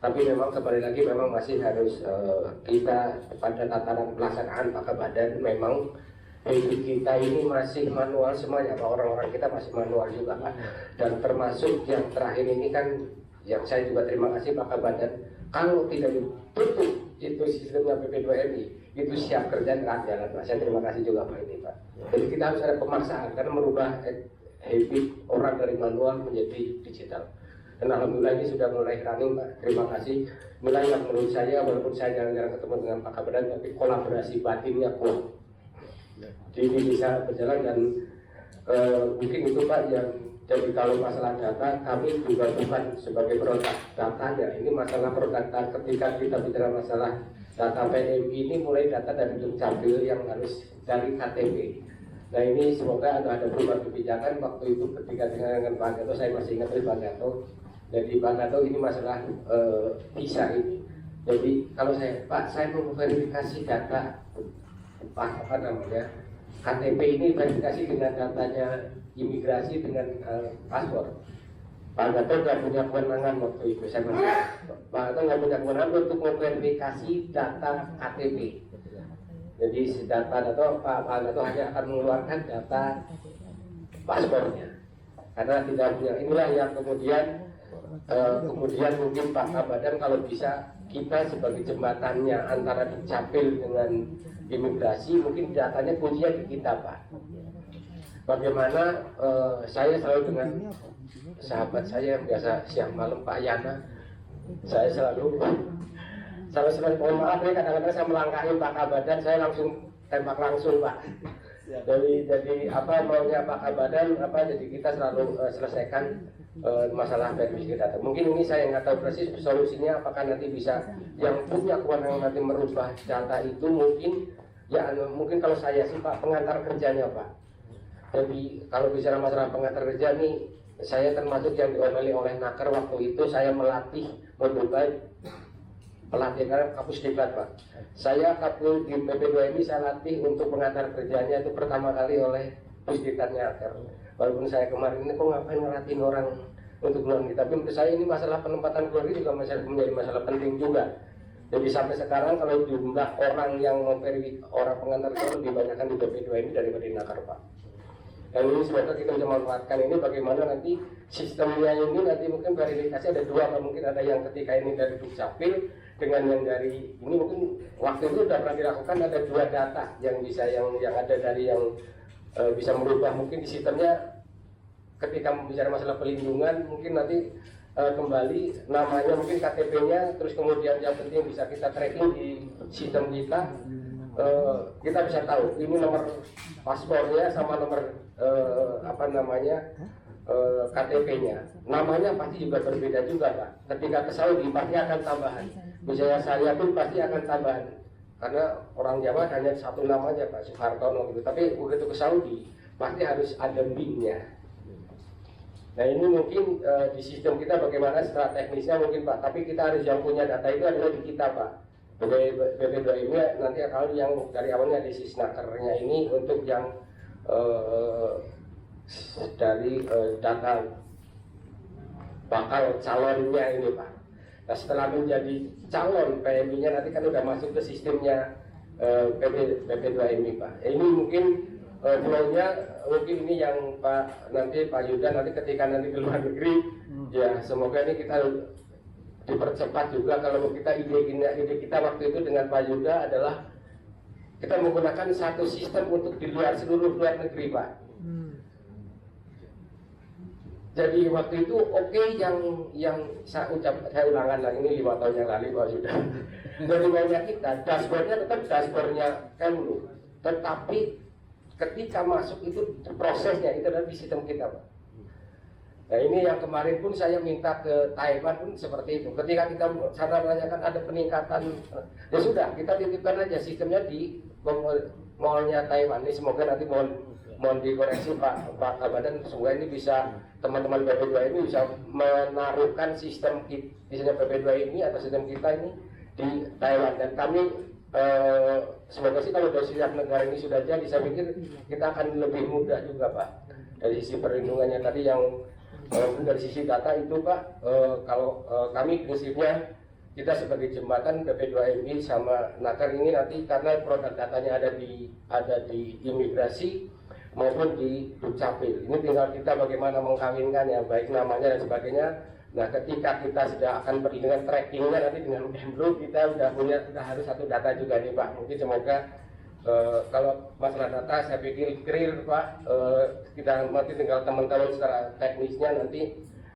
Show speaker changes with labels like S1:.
S1: Tapi memang kembali lagi memang masih harus kita pada tataran pelaksanaan Pak Badan memang hidup kita ini masih manual semuanya Pak, orang-orang kita masih manual juga Pak. Dan termasuk yang terakhir ini kan yang saya juga terima kasih Pak Badan, kalau tidak ditutup itu sistemnya PP2MI itu siap kerja nggak jalan Pak. Saya terima kasih juga Pak ini Pak. Jadi kita harus ada pemaksaan karena merubah habit orang dari manual menjadi digital. Dan alhamdulillah ini sudah mulai running Pak. Terima kasih. Mulai yang menurut saya walaupun saya jarang-jarang ketemu dengan Pak Badan, tapi kolaborasi batinnya kuat. Jadi bisa berjalan dan mungkin itu Pak yang jadi kalau masalah data kami juga bukan sebagai produk datanya. Ini masalah produk data ketika kita bicara masalah data PMI ini mulai data dari Dukcapil yang harus dari KTP. Nah ini semoga ada perubahan kebijakan waktu itu ketika dengan Pak Gatot, saya masih ingat dari Pak Gatot. Jadi Pak Gatot ini masalah visa ini. Jadi kalau saya mau verifikasi data apa namanya KTP ini verifikasi dengan datanya imigrasi dengan paspor. Pak Gatot nggak punya kewenangan waktu itu saya masih. Pak Gatot nggak punya kewenangan untuk memverifikasi data KTP. Jadi data atau Pak Gatot hanya akan mengeluarkan data paspornya. Karena tidak punya inilah yang kemudian mungkin Pak Badan kalau bisa kita sebagai jembatannya antara Dukcapil dengan imigrasi mungkin datanya kuncinya di kita Pak. Bagaimana saya selalu dengan sahabat saya yang biasa siang malam Pak Yana, saya selalu mohon maaf ya kadang-kadang saya melangkahi Pak Badan, saya langsung tembak langsung Pak. Jadi apa maunya Pak Badan apa jadi kita selalu selesaikan masalah verifikasi data. Mungkin ini saya nggak tahu persis solusinya apakah nanti bisa yang punya kewenangan nanti merubah data itu mungkin kalau saya sih Pak pengantar kerjanya Pak. Jadi kalau bicara masalah pengantar kerja nih saya termasuk yang diomeli oleh Naker waktu itu saya melatih membuka pelatihan kapus diklat Pak. Saya kapus di PP2MI saya latih untuk pengantar kerjanya itu pertama kali oleh Pusdiklatnya Naker. Walaupun saya kemarin ini kok ngapain ngelatin orang untuk luar negeri, tapi menurut saya ini masalah penempatan keluarga juga menjadi masalah penting juga. Jadi sampai sekarang kalau jumlah orang yang orang pengantar itu lebih banyak di PP2MI daripada di Naker Pak. Dan ini semoga kita bisa memanfaatkan ini bagaimana nanti sistemnya ini nanti mungkin verifikasi ada dua, mungkin ada yang ketika ini dari Dukcapil dengan yang dari ini mungkin waktu itu sudah pernah dilakukan ada dua data yang bisa yang ada dari yang bisa merubah mungkin di sistemnya ketika bicara masalah pelindungan mungkin nanti kembali namanya mungkin KTP-nya terus kemudian yang penting bisa kita tracking di sistem kita. Kita bisa tahu ini nomor paspornya sama nomor KTP-nya. Namanya pasti juga berbeda juga Pak. Ketika ke Saudi pasti akan tambahan. Misalnya saya pun pasti akan tambahan. Karena orang Jawa hanya satu namanya Pak Soehartono gitu. Tapi begitu ke Saudi pasti harus ada BIN-nya. Nah ini mungkin di sistem kita bagaimana secara teknisnya mungkin Pak. Tapi kita harus yang punya data itu adalah di kita Pak. PP2MI nanti kalau yang dari awalnya di Sisnakernya ini untuk yang dari data bakal calonnya ini Pak. Nah setelah menjadi calon PMI-nya nanti kan udah masuk ke sistemnya PP2MI Pak. Ini mungkin flow-nya mungkin ini yang Pak Yuda nanti ketika nanti ke luar negeri ya semoga ini kita dipercepat juga. Kalau kita ide kita waktu itu dengan Pak Yuda adalah kita menggunakan satu sistem untuk di seluruh luar negeri Pak. Jadi waktu itu yang saya ulangan lagi ini 5 tahun yang lalu Pak Yuda. Dari banyak kita dashboardnya tetap dashboardnya Kemlu, tetapi ketika masuk itu prosesnya itu adalah di sistem kita Pak. Nah ini yang kemarin pun saya minta ke Taiwan pun seperti itu. Ketika kita sana menanyakan ada peningkatan, ya sudah kita titipkan aja sistemnya di mallnya Taiwan. Ini semoga nanti mohon dikoreksi Pak Badan, semoga ini bisa teman-teman PP2MI bisa menaruhkan sistem misalnya PP2MI atau sistem kita ini di Taiwan. Dan kami semoga sih kalau dari setiap negara ini sudah jadi, saya pikir kita akan lebih mudah juga Pak. Dari sisi perlindungannya tadi yang dari sisi data itu Pak, kalau kami prinsipnya kita sebagai jembatan PP2MI sama Naker ini nanti karena produk datanya ada di imigrasi maupun di Dukcapil. Ini tinggal kita bagaimana mengkawinkan ya, baik namanya dan sebagainya. Nah, ketika kita sudah akan pergi dengan trackingnya nanti dengan Kemlu kita sudah harus satu data juga nih Pak. Mungkin semoga kalau masalah data saya pikir clear Pak. Kita nanti tinggal teman-teman secara teknisnya nanti